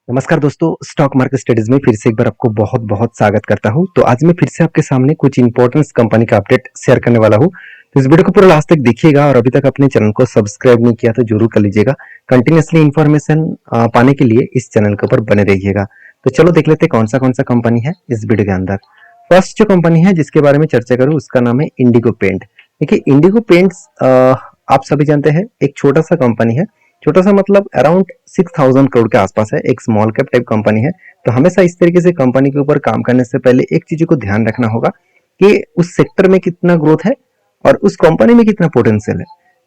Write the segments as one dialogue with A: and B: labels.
A: नमस्कार दोस्तों, stock market studies में फिर से एक बार आपको बहुत बहुत स्वागत करता हूं। तो आज मैं फिर से आपके सामने कुछ इंपॉर्टेंट कंपनी का अपडेट शेयर करने वाला हूं। तो इस वीडियो को पूरा लास्ट तक देखिएगा और अभी तक अपने चैनल को सब्सक्राइब नहीं किया तो जरूर कर लीजिएगा। कंटिन्यूसली इन्फॉर्मेशन पाने के लिए इस चैनल के ऊपर बने रहिएगा। तो चलो देख लेते हैं कौन सा कंपनी है इस वीडियो के अंदर। फर्स्ट जो कंपनी है जिसके बारे में चर्चा करूँ उसका नाम है इंडिगो पेंट। देखिए इंडिगो पेंट्स आप सभी जानते हैं एक छोटा सा कंपनी है। छोटा सा मतलब अराउंड 6000 करोड़ के आसपास है, एक स्मॉल कैप टाइप कंपनी है। तो हमेशा इस तरीके से कंपनी के ऊपर काम करने से पहले एक चीज को ध्यान रखना होगा कि उस सेक्टर में कितना ग्रोथ है और उस कंपनी में कितना पोटेंशियल है।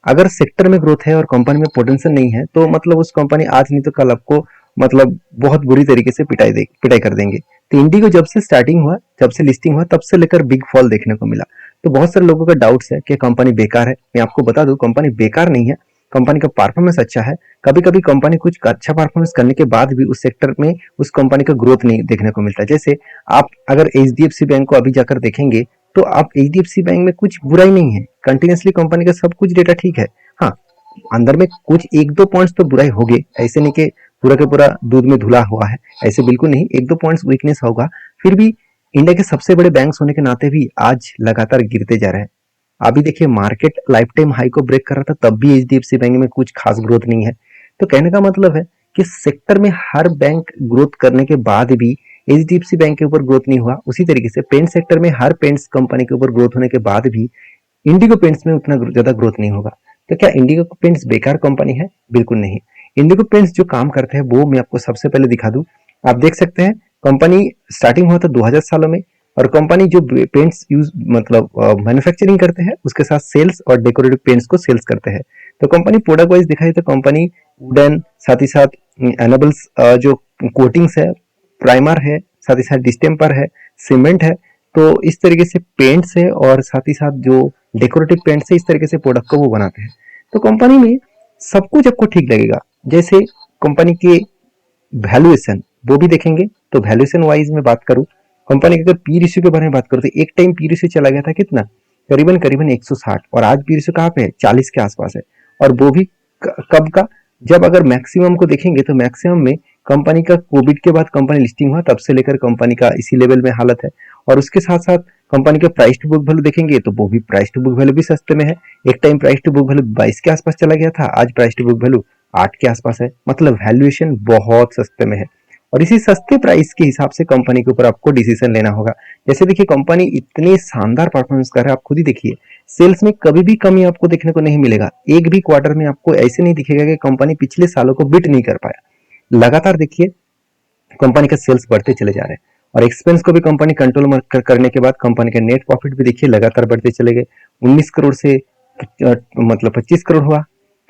A: अगर सेक्टर में ग्रोथ है और कंपनी में पोटेंशियल नहीं है तो मतलब उस कंपनी आज नहीं तो कल आपको मतलब बहुत बुरी तरीके से पिटाई कर देंगे। तो इंडिगो जब से स्टार्टिंग हुआ, जब से लिस्टिंग हुआ, तब से लेकर बिग फॉल देखने को मिला। तो बहुत सारे लोगों का डाउट्स है कि कंपनी बेकार है। मैं आपको बता दूं कंपनी बेकार नहीं है, कंपनी का परफॉर्मेंस अच्छा है। कभी कभी कंपनी कुछ अच्छा परफॉर्मेंस करने के बाद भी उस सेक्टर में उस कंपनी का ग्रोथ नहीं देखने को मिलता। जैसे आप अगर एचडीएफसी बैंक को अभी जाकर देखेंगे तो आप एचडीएफसी बैंक में कुछ बुराई नहीं है, कंटिन्यूसली कंपनी का सब कुछ डेटा ठीक है। हाँ, अंदर में कुछ एक दो पॉइंट्स तो बुराई होगे, ऐसे नहीं कि पूरा का पूरा दूध में धुला हुआ है, ऐसे बिल्कुल नहीं। एक दो पॉइंट्स वीकनेस होगा, फिर भी इंडिया के सबसे बड़े बैंक्स होने के नाते भी आज लगातार गिरते जा रहे हैं। अभी देखिए मार्केट लाइफ टाइम हाई को ब्रेक कर रहा था तब भी एचडीएफसी बैंक में कुछ खास ग्रोथ नहीं है। तो कहने का मतलब है कि सेक्टर में हर बैंक ग्रोथ करने के बाद भी एचडीएफसी बैंक के ऊपर ग्रोथ नहीं हुआ। उसी तरीके से पेंट सेक्टर में हर पेंट्स कंपनी के ऊपर ग्रोथ होने के बाद भी इंडिगो पेंट्स में उतना ज्यादा ग्रोथ नहीं होगा। तो क्या इंडिगो पेंट्स बेकार कंपनी है? बिल्कुल नहीं। इंडिगो पेंट्स जो काम करते हैं वो मैं आपको सबसे पहले दिखा दूं। आप देख सकते हैं कंपनी स्टार्टिंग हुआ था 2000 सालों में और कंपनी जो पेंट्स यूज मतलब मैन्युफैक्चरिंग करते हैं उसके साथ सेल्स और डेकोरेटिव पेंट्स को सेल्स करते हैं। तो कंपनी प्रोडक्ट वाइज दिखाई तो कंपनी वुडन, साथ ही साथ एनेबल्स जो कोटिंग्स है, प्राइमर है, साथ ही साथ डिस्टेम्पर है, सीमेंट है। तो इस तरीके से पेंट्स है और साथ ही साथ जो डेकोरेटिव पेंट्स है, इस तरीके से प्रोडक्ट को वो बनाते हैं। तो कंपनी में सब कुछ आपको ठीक लगेगा। जैसे कंपनी के वैल्यूएशन वो भी देखेंगे तो वैल्यूएशन वाइज में बात करूं, कंपनी के अगर पी रेशियो के बारे में बात करूं तो एक टाइम पी रेशियो चला गया था कितना, करीबन करीबन 160, और आज पी रेशियो कहाँ पे है, 40 के आसपास है। और वो भी कब का, जब अगर मैक्सिमम को देखेंगे तो मैक्सिमम में कंपनी का कोविड के बाद कंपनी लिस्टिंग हुआ तब से लेकर कंपनी का इसी लेवल में हालत है। और उसके साथ साथ कंपनी का प्राइस टू बुक वैल्यू देखेंगे तो वो भी प्राइस टू बुक वैल्यू भी सस्ते में है। एक time price to book value 22 के आसपास चला गया था, आज प्राइस टू बुक वैल्यू 8 के आसपास है। मतलब वैल्यूएशन बहुत सस्ते में है और इसी सस्ते प्राइस के हिसाब से कंपनी के ऊपर आपको डिसीजन लेना होगा। जैसे देखिए कंपनी इतनी शानदार परफॉर्मेंस कर रहा है, आप खुद ही देखिए सेल्स में कभी भी कमी आपको देखने को नहीं मिलेगा। एक भी क्वार्टर में आपको ऐसे नहीं दिखेगा कि कंपनी पिछले सालों को बीट नहीं कर पाया। लगातार देखिए कंपनी का सेल्स बढ़ते चले जा रहे हैं और एक्सपेंस को भी कंपनी कंट्रोल करने के बाद कंपनी का नेट प्रॉफिट भी देखिए लगातार बढ़ते चले गए। 19 करोड़ से मतलब 25 करोड़ हुआ,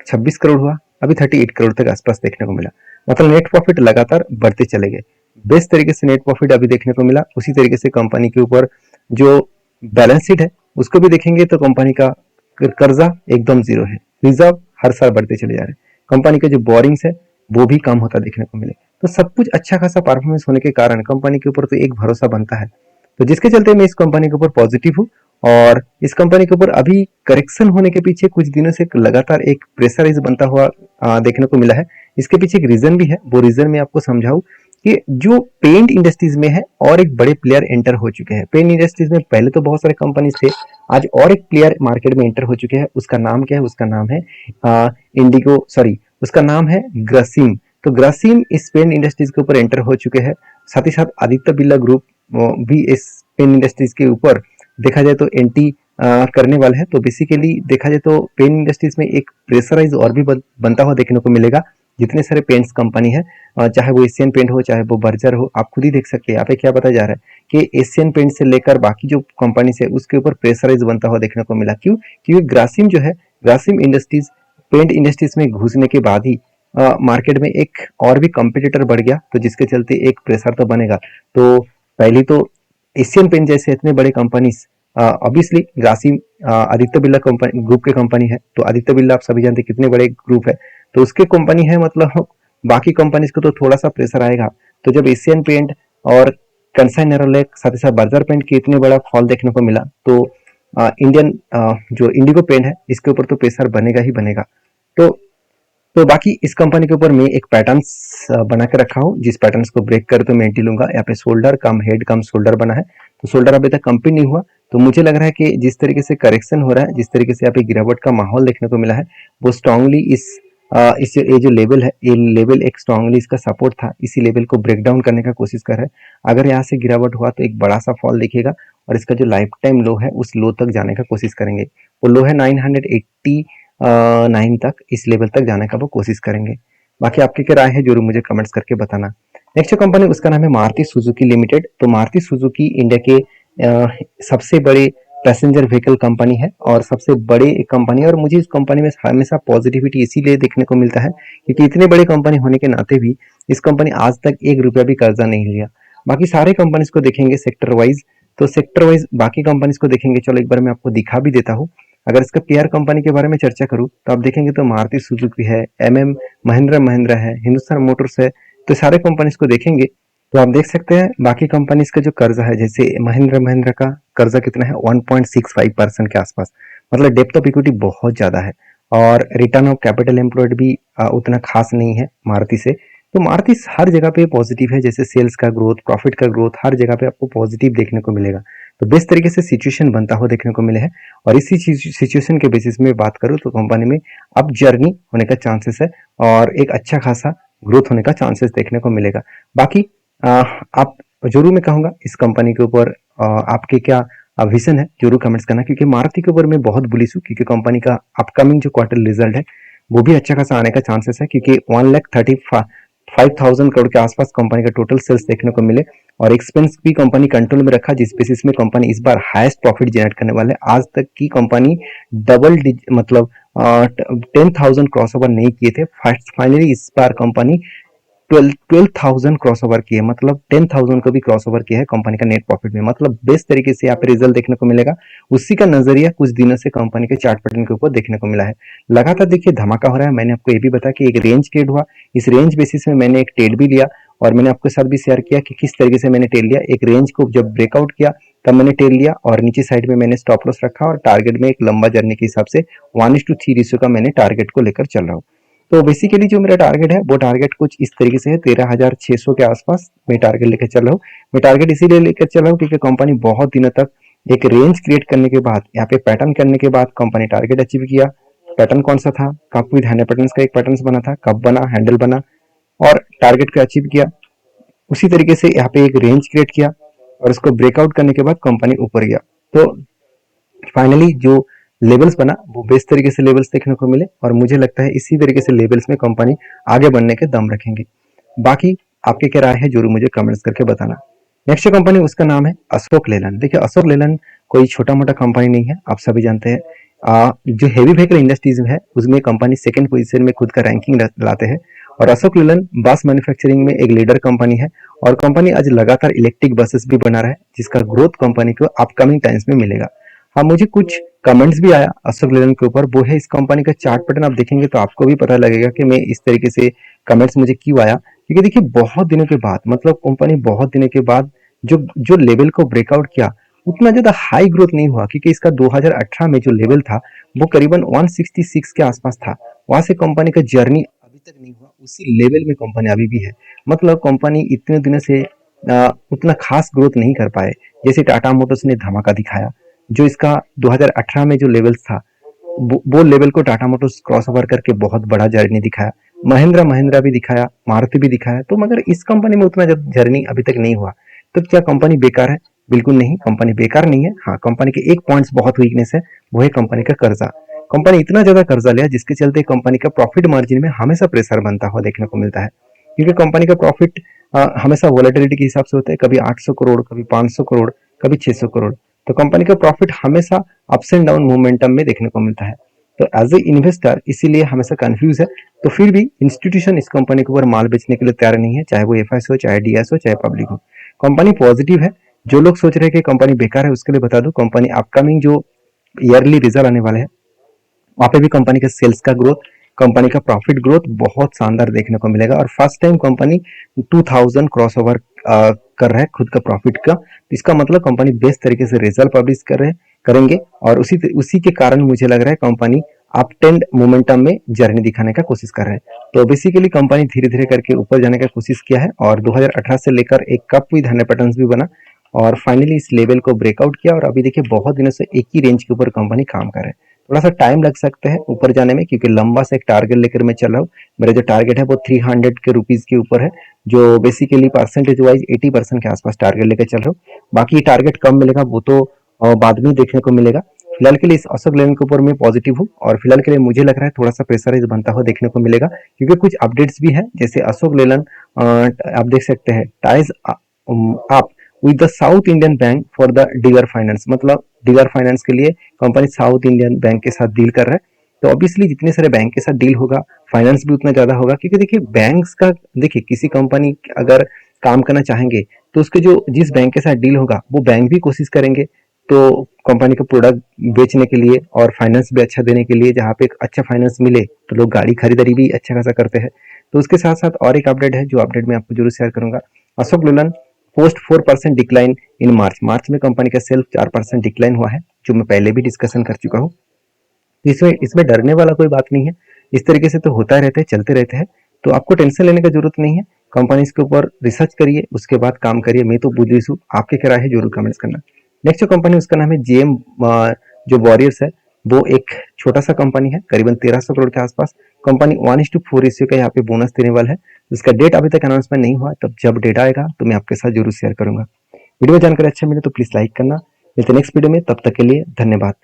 A: 26 करोड़ हुआ, अभी 38 करोड़ तक आसपास देखने को मिला। मतलब नेट प्रॉफिट लगातार बढ़ते चले गए। बेस्ट तरीके से नेट प्रॉफिट अभी देखने को मिला। उसी तरीके से कंपनी के ऊपर जो बैलेंस शीट है उसको भी देखेंगे तो कंपनी का कर्जा एकदम जीरो है, रिजर्व हर साल बढ़ते चले जा रहे हैं। कंपनी के जो बोरिंग्स है वो भी कम होता देखने को मिले। तो सब कुछ अच्छा खासा परफॉर्मेंस होने के कारण कंपनी के ऊपर तो एक भरोसा बनता है। तो जिसके चलते मैं इस कंपनी के ऊपर पॉजिटिव हूँ। और इस कंपनी के ऊपर अभी करेक्शन होने के पीछे कुछ दिनों से लगातार एक प्रेशराइज बनता हुआ देखने को मिला है। इसके पीछे एक रीजन भी है, वो रीजन मैं आपको समझाऊं कि जो पेंट इंडस्ट्रीज में है और एक बड़े प्लेयर एंटर हो चुके हैं। पेंट इंडस्ट्रीज में पहले तो बहुत सारे कंपनीज थे, आज और एक प्लेयर मार्केट में एंटर हो चुके हैं। उसका नाम क्या है? उसका नाम है इंडिगो, सॉरी उसका नाम है ग्रासिम। तो ग्रासिम इस पेन इंडस्ट्रीज के ऊपर एंटर हो चुके हैं। साथ ही साथ आदित्य बिरला ग्रुप भी इस पेन इंडस्ट्रीज के ऊपर देखा जाए तो एंटी करने वाला है। तो बेसिकली देखा जाए तो पेन इंडस्ट्रीज में एक प्रेशराइज और भी बनता हुआ देखने को मिलेगा। जितने सारे पेंट्स कंपनी है, चाहे वो एशियन पेंट हो चाहे वो बर्जर हो, आप खुद ही देख सकते हैं यहाँ पे क्या बताया जा रहा है कि एशियन पेंट से लेकर बाकी जो कंपनी है उसके ऊपर प्रेशराइज बनता हुआ देखने को मिला। क्यों? क्योंकि ग्रासिम जो है, ग्रासिम इंडस्ट्रीज पेंट इंडस्ट्रीज में घुसने के बाद ही मार्केट में एक और भी कंपटीटर बढ़ गया, तो जिसके चलते एक प्रेशर तो बनेगा। तो पहली तो एशियन पेंट जैसे इतने बड़े companies, obviously Grasim Aditya Birla company group के कंपनी है। तो आदित्य बिरला आप सभी जानते हैं कितने बड़े ग्रुप है, तो उसके कंपनी है, मतलब बाकी कंपनीज को तो थोड़ा सा प्रेशर आएगा। तो जब एशियन पेंट और कंसाई नेरोलैक साथ ही साथ बर्जर पेंट की इतने बड़ा फॉल देखने को मिला तो इंडियन जो इंडिगो पेंट है इसके ऊपर तो प्रेशर बनेगा ही बनेगा। तो तो बाकी इस कंपनी के ऊपर मैं एक पैटर्न्स बना के रखा हूँ, जिस पैटर्न्स को ब्रेक करे तो मैं एंट्री लूंगा। यहाँ पे शोल्डर कम हेड कम शोल्डर बना है, तो शोल्डर अभी तक कंप्लीट नहीं हुआ। तो मुझे लग रहा है कि जिस तरीके से करेक्शन हो रहा है, जिस तरीके से यहाँ पे गिरावट का माहौल देखने को मिला है, वो स्ट्रांगली इस ये जो लेवल है, ये लेवल एक स्ट्रांगली इसका सपोर्ट था, इसी लेवल को ब्रेक डाउन करने का कोशिश कर रहा है। अगर यहाँ से गिरावट हुआ तो एक बड़ा सा फॉल दिखेगा और इसका जो लाइफ टाइम लो है उस लो तक जाने का कोशिश करेंगे। वो लो है 989 तक, इस लेवल तक जाने का वो कोशिश करेंगे। बाकी आपकी क्या राय है जरूर मुझे कमेंट्स करके बताना। नेक्स्ट कंपनी उसका नाम है मारुति सुजुकी लिमिटेड। तो मारुति सुजुकी इंडिया के सबसे बड़े पैसेंजर व्हीकल कंपनी है और सबसे बड़ी एक कंपनी है, और मुझे इस कंपनी में हमेशा पॉजिटिविटी इसीलिए देखने को मिलता है क्योंकि इतने बड़े कंपनी होने के नाते भी इस कंपनी आज तक 1 रुपया भी कर्जा नहीं लिया। बाकी सारे कंपनीज को देखेंगे सेक्टर वाइज, तो सेक्टर वाइज बाकी कंपनीज को देखेंगे। चलो एक बार मैं आपको दिखा भी देता हूँ। अगर इसका पेयर कंपनी के बारे में चर्चा करूँ तो आप देखेंगे तो मारुति सुजुकी है, महिंद्रा महिंद्रा है, हिंदुस्तान मोटर्स है। तो सारे कंपनीज को देखेंगे तो आप देख सकते हैं बाकी कंपनीज का जो कर्जा है, जैसे महिंद्रा महिंद्रा का कर्जा कितना है 1.65% के आसपास, मतलब डेप्थ ऑफ इक्विटी बहुत ज्यादा है। और रिटर्न ऑफ कैपिटल एम्प्लॉयड भी उतना खास नहीं है मारुति से। तो मारुति हर जगह पे पॉजिटिव है, जैसे सेल्स का ग्रोथ, प्रॉफिट का ग्रोथ, हर जगह पे आपको पॉजिटिव देखने को मिलेगा। तो बेस्ट तरीके से सिचुएशन बनता हुआ देखने को मिले है, और इसी सिचुएशन के बेसिस में बात करूँ तो कंपनी में अब जर्नी होने का चांसेस है और एक अच्छा खासा ग्रोथ होने का चांसेस देखने को मिलेगा। बाकी आप जरूर, मैं कहूंगा इस कंपनी के ऊपर आपके क्या विजन है जरूर कमेंट्स करना, क्योंकि मारुति के ऊपर मैं बहुत बुलिश हूँ क्योंकि कंपनी का अपकमिंग जो क्वार्टर रिजल्ट है वो भी अच्छा खासा आने का चांसेस है, क्योंकि 1,35,000 करोड़ के आसपास कंपनी का टोटल सेल्स देखने को मिले और एक्सपेंस भी कंपनी कंट्रोल में रखा, जिस बेसिस में कंपनी इस बार हाईएस्ट प्रॉफिट जनरेट करने वाले। आज तक की कंपनी मतलब 10,000 क्रॉस ओवर नहीं किए थे, फाइनली इस बार कंपनी 12,000 क्रॉस ओवर किए, मतलब 10,000 को भी क्रॉस ओवर किया है कंपनी का नेट प्रॉफिट में। मतलब बेस्ट तरीके से यहाँ पे रिजल्ट देखने को मिलेगा। उसी का नजरिया कुछ दिनों से कंपनी के चार्ट पैटर्न के ऊपर देखने को मिला है। लगातार देखिए धमाका हो रहा है। मैंने आपको ये भी बताया कि एक रेंज क्रिएट हुआ, इस रेंज बेसिस में मैंने एक ट्रेड भी लिया और मैंने आपके साथ भी शेयर किया कि किस तरीके से मैंने ट्रेड लिया। एक रेंज को जब ब्रेकआउट किया तब मैंने ट्रेड लिया और नीचे साइड में मैंने स्टॉप लॉस रखा और टारगेट में एक लंबा जर्नी के हिसाब से 1:3 रेशियो का मैंने टारगेट को लेकर चल रहा हूँ। तो बेसिकली जो मेरा टारगेट है वो टारगेट कुछ इस तरीके से है, 13,600 के आसपास मैं टारगेट लेकर चल रहा हूँ। मैं टारगेट इसीलिए लेकर चल रहा हूँ क्योंकि कंपनी बहुत दिनों तक एक रेंज क्रिएट करने के बाद, यहाँ पे पैटर्न करने के बाद कंपनी टारगेट अचीव किया। पैटर्न कौन सा था, कप विद हैंडल पैटर्न का एक पैटर्न बना था, कप बना, हैंडल बना और टारगेट को अचीव किया। उसी तरीके से यहाँ पे एक रेंज क्रिएट किया और उसको ब्रेकआउट करने के बाद कंपनी ऊपर गया। तो फाइनली जो लेवल्स बना वो बेस्ट तरीके से लेवल्स देखने को मिले और मुझे लगता है इसी तरीके से लेवल्स में कंपनी आगे बढ़ने के दम रखेंगे। बाकी आपके क्या राय है जरूर मुझे कमेंट्स करके बताना। नेक्स्ट कंपनी उसका नाम है अशोक लेलैंड। देखिए अशोक लेलैंड कोई छोटा मोटा कंपनी नहीं है, आप सभी जानते हैं। जो हेवी व्हीकल इंडस्ट्रीज है उसमें कंपनी सेकंड पोजीशन में खुद का रैंकिंग लाते हैं और अशोक लेलैंड बस मैन्युफैक्चरिंग में एक लीडर कंपनी है और कंपनी आज लगातार इलेक्ट्रिक बसेस भी बना रहा है, जिसका ग्रोथ कंपनी को अपकमिंग टाइम्स में मिलेगा। हाँ, मुझे कुछ कमेंट्स भी आया अशोक लेलैंड के ऊपर, वो है इस कंपनी का चार्ट पैटर्न आप देखेंगे तो आपको भी पता लगेगा कि मैं इस तरीके से कमेंट्स मुझे क्यों आया। क्योंकि देखिए बहुत दिनों के बाद, मतलब कंपनी बहुत दिनों के बाद जो जो लेवल को ब्रेकआउट किया उतना ज्यादा हाई ग्रोथ नहीं हुआ, क्योंकि इसका 2018 में जो लेवल था वो करीबन 166 के आसपास था। वहां से कंपनी का जर्नी अभी तक नहीं हुआ, उसी लेवल में कंपनी अभी भी है। मतलब कंपनी इतने दिनों से उतना खास ग्रोथ नहीं कर पाए। जैसे टाटा मोटर्स ने धमाका दिखाया, जो इसका 2018 में जो लेवल था वो लेवल को टाटा मोटर्स क्रॉस ओवर करके बहुत बड़ा जर्नी दिखाया। महिंद्रा महिंद्रा भी दिखाया, मारुति भी दिखाया। तो मगर इस कंपनी में उतना जर्नी अभी तक नहीं हुआ। तो क्या कंपनी बेकार है? बिल्कुल नहीं, कंपनी बेकार नहीं है। हाँ, कंपनी के एक पॉइंट्स बहुत वीकनेस है, वो है कंपनी का कर्जा। कंपनी इतना ज्यादा कर्जा लिया जिसके चलते कंपनी का प्रॉफिट मार्जिन में हमेशा प्रेशर बनता हुआ देखने को मिलता है, क्योंकि कंपनी का प्रॉफिट हमेशा वोलेटिलिटी के हिसाब से होता है, कभी 800 करोड़, कभी 500 करोड़, कभी 600 करोड़। तो कंपनी का प्रॉफिट हमेशा अप्स एंड डाउन मोमेंटम में देखने को मिलता है। तो एज ए इन्वेस्टर इसीलिए हमेशा कंफ्यूज है। तो फिर भी इंस्टीट्यूशन इस कंपनी के ऊपर माल बेचने के लिए तैयार नहीं है, चाहे वो एफआईएस हो, चाहे डीएस हो, चाहे पब्लिक हो। कंपनी पॉजिटिव है। जो लोग सोच रहे हैं कि कंपनी बेकार है उसके लिए बता दूं, कंपनी अपकमिंग जो ईयरली रिजल्ट आने वाले हैं वहां पे भी कंपनी का सेल्स का ग्रोथ, कंपनी का प्रॉफिट ग्रोथ बहुत शानदार देखने को मिलेगा और first time company 2000 cross over कर रहा है खुद का प्रॉफिट का। इसका मतलब कंपनी बेस्ट तरीके से रिजल्ट पब्लिश करेंगे और उसी के कारण मुझे लग रहा है कंपनी अपट्रेंड मोमेंटम में जर्नी दिखाने का कोशिश कर रहे हैं। तो बेसिकली कंपनी धीरे धीरे करके ऊपर जाने का कोशिश किया है और 2018 से लेकर एक कप विद 100 पैटर्न्स भी बना और फाइनली इस लेवल को ब्रेकआउट किया और अभी देखिए बहुत दिनों से एक ही रेंज के ऊपर कंपनी काम कर रहा है। थोड़ा सा टाइम लग सकता है ऊपर जाने में क्योंकि लंबा सा एक टारगेट लेकर मैं चल रहा हूँ। मेरा जो टारगेट है वो 300 के रुपीज के ऊपर है, जो बेसिकली परसेंटेज वाइज 80% के आसपास टारगेट लेकर चल रहा हूँ। बाकी टारगेट कम मिलेगा वो तो बाद में देखने को मिलेगा। फिलहाल के लिए इस अशोक लेलैंड के ऊपर मैं पॉजिटिव हूँ और फिलहाल के लिए मुझे लग रहा है थोड़ा सा प्रेशराइज बनता हुआ देखने को मिलेगा क्योंकि कुछ अपडेट्स भी है जैसे अशोक लेलैंड आप देख सकते हैं ties up with the south Indian bank for the dealer finance, मतलब डीलर फाइनेंस के लिए कंपनी साउथ इंडियन बैंक के साथ डील कर रहा है। तो ऑब्वियसली जितने सारे बैंक के साथ डील होगा फाइनेंस भी उतना ज्यादा होगा क्योंकि देखिए बैंक्स का देखिए किसी कंपनी अगर काम करना चाहेंगे तो उसके जो जिस बैंक के साथ डील होगा वो बैंक भी कोशिश करेंगे तो कंपनी का प्रोडक्ट बेचने के लिए और फाइनेंस भी अच्छा देने के लिए, जहाँ पे एक अच्छा फाइनेंस मिले तो लोग गाड़ी खरीदारी भी अच्छा खासा करते हैं। तो उसके साथ साथ और एक अपडेट है जो अपडेट मैं आपको जरूर शेयर करूंगा। Ashok Leyland post 4% decline in March में कंपनी का सेल्फ 4% डिक्लाइन हुआ है जो मैं पहले भी डिस्कशन कर चुका हूँ। इसमें इसमें डरने वाला कोई बात नहीं है, इस तरीके से तो होता रहता है, चलते रहते हैं, तो आपको टेंशन लेने की जरूरत नहीं है। कंपनीज के ऊपर रिसर्च करिए उसके बाद काम करिए। मैं तो बुद्धिस्ट हूँ, आपके क्या राय है जरूर कमेंट्स करना। नेक्स्ट जो कंपनी उसका नाम है जेएम जो वॉरियर्स है, वो एक छोटा सा कंपनी है करीबन 1300 करोड़ के आसपास। कंपनी 1:4 रेशियो का यहाँ पे बोनस देने वाला है। उसका डेट अभी तक अनाउंसमेंट नहीं हुआ, तब जब डेट आएगा तो मैं आपके साथ जरूर शेयर करूंगा। वीडियो में जानकर अच्छा मिले तो प्लीज लाइक करना। मिलते नेक्स्ट वीडियो में, तब तक के लिए धन्यवाद।